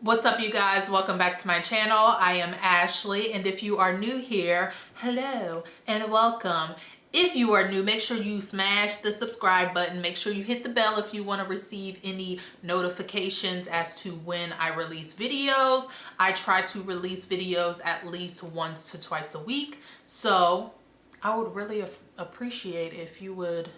What's up, you guys? Welcome back to my channel. I am Ashley, and if you are new here, hello and welcome. If you are new, make sure you smash the subscribe button. Make sure you hit the bell if you want to receive any notifications as to when I release videos. I try to release videos at least once to twice a week, so I would really appreciate if you would,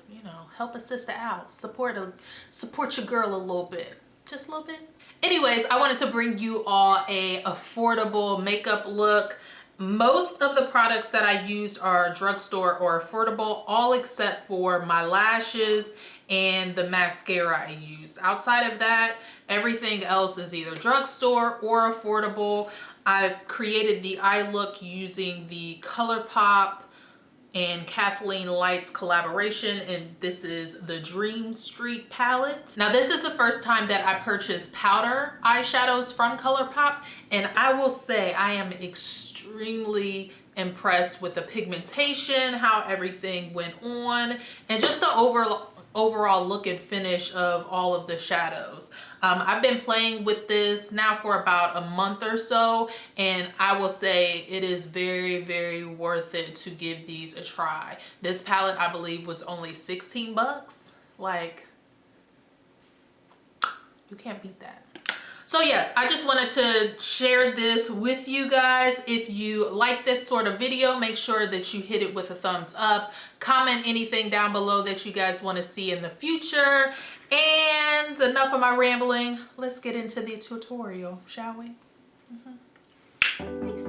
help a sister out, support your girl a little bit, just a little bit. Anyways, I wanted to bring you all a affordable makeup look. Most of the products that I used are drugstore or affordable, all except for my lashes and the mascara I used. Outside of that, everything else is either drugstore or affordable. I've created the eye look using the Colourpop and Kathleen Lights collaboration, and this is the Dream Street palette. Now, this is the first time that I purchased powder eyeshadows from Colourpop, and I will say I am extremely impressed with the pigmentation, how everything went on, and just the overall look and finish of all of the shadows. I've been playing with this now for about a month or so, and I will say it is very, very worth it to give these a try. This palette, I believe, was only 16 bucks. Like, you can't beat that. So yes, I just wanted to share this with you guys. If you like this sort of video, make sure that you hit it with a thumbs up. Comment anything down below that you guys want to see in the future. And enough of my rambling. Let's get into the tutorial, shall we? Peace.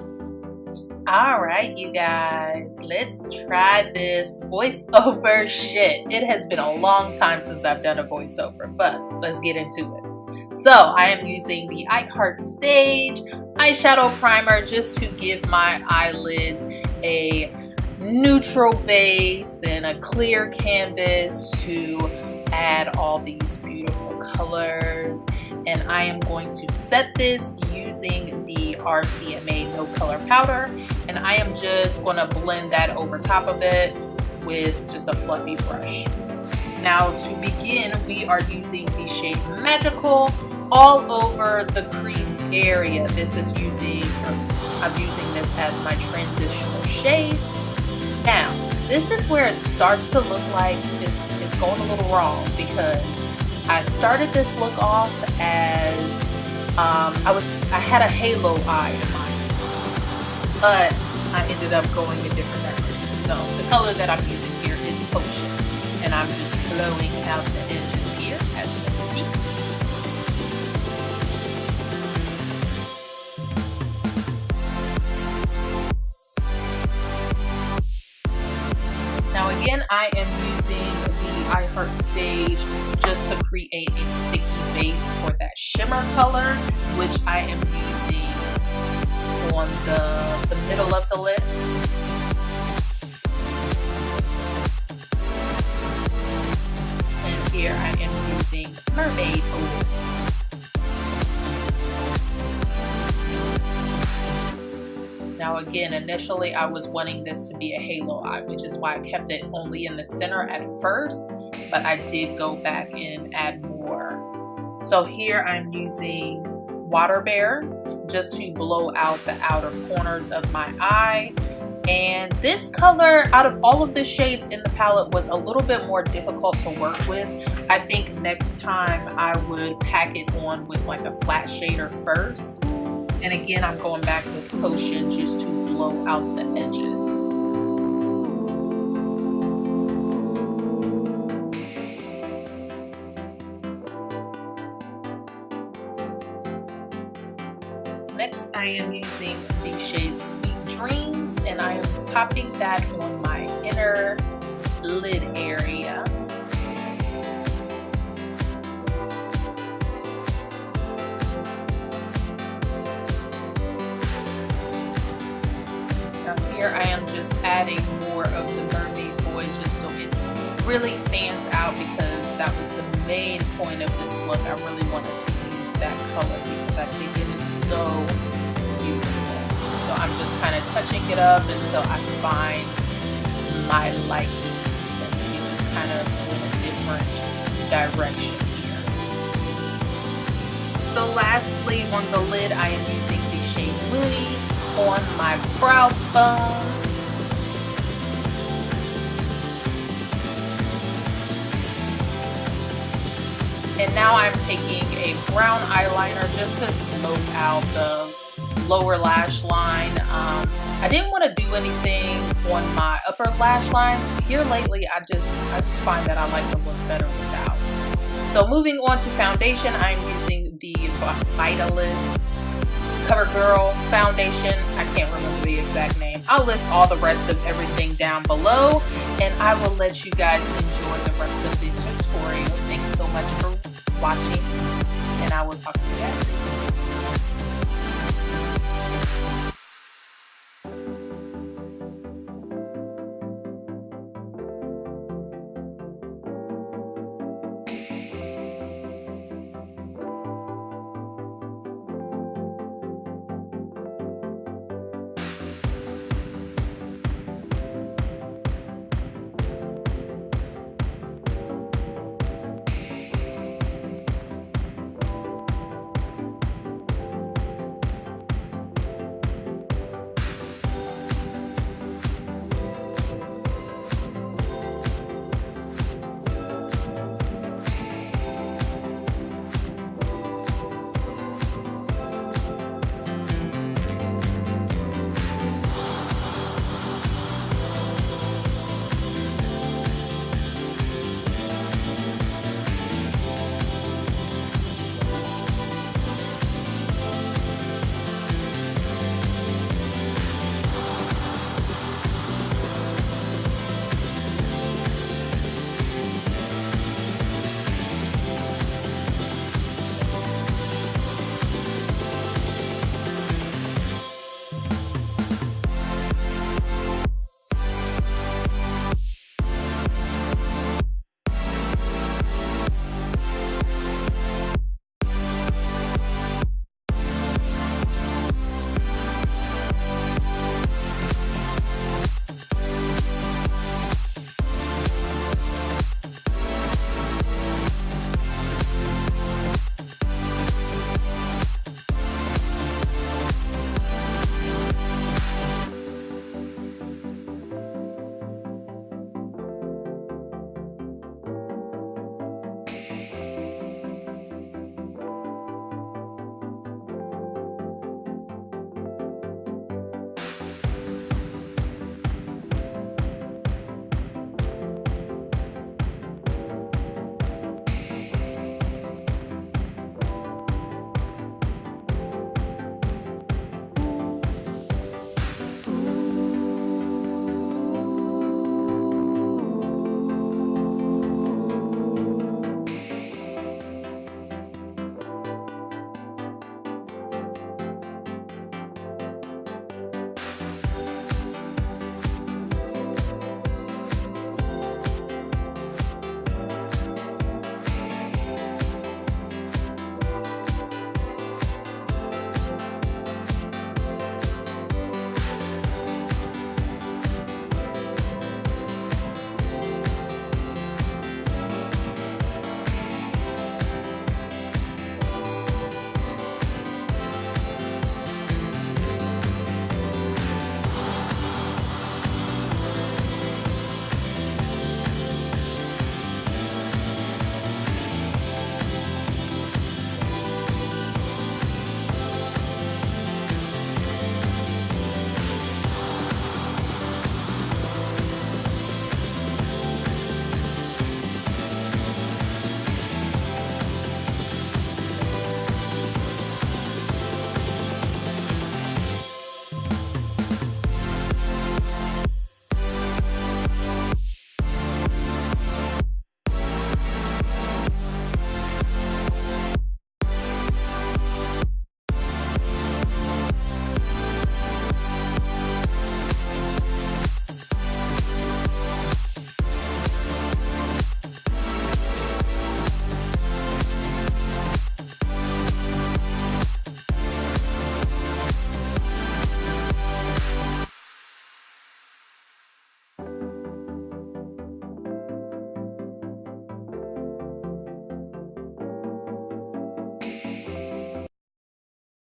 All right, you guys, let's try this voiceover shit. It has been a long time since I've done a voiceover, but let's get into it. So I am using the iHeart Stage eyeshadow primer just to give my eyelids a neutral base and a clear canvas to add all these beautiful colors. And I am going to set this using the RCMA No Color Powder, and I am just going to blend that over top of it with just a fluffy brush. Now, to begin, we are using the shade Magical all over the crease area. I'm using this as my transitional shade. Now, this is where it starts to look like it's going a little wrong, because I started this look off as I had a halo eye in mind, but I ended up going a different direction. So the color that I'm using here is Potion, and I'm just blowing out the edges here, as you can see. Now again, I am using the iHeart Stage just to create a sticky base for that shimmer color, which I am using on the middle of the lid. And here I am using Mermaid Oil. Now again, initially I was wanting this to be a halo eye, which is why I kept it only in the center at first, but I did go back and add more. So here I'm using Water Bear just to blow out the outer corners of my eye. And this color, out of all of the shades in the palette, was a little bit more difficult to work with. I think next time I would pack it on with like a flat shader first. And again, I'm going back with Potion just to blow out the edges. Next, I am using the shade Sweet Dreams, and I am popping that on my inner lid area. Here I am just adding more of the Mermaid Boy just so it really stands out, because that was the main point of this look. I really wanted to use that color because I think it is so beautiful. So I'm just kind of touching it up until I find my liking, since we just kind of in a different direction here. So lastly, on the lid, I am using the shade Moody on my brow bone. And now I'm taking a brown eyeliner just to smoke out the lower lash line. I didn't want to do anything on my upper lash line. Here lately, I just find that I like to look better without. So moving on to foundation, I'm using the Vitalist CoverGirl foundation. I can't remember the exact name. I'll list all the rest of everything down below, and I will let you guys enjoy the rest of the tutorial. Thanks so much for watching, and I will talk to you guys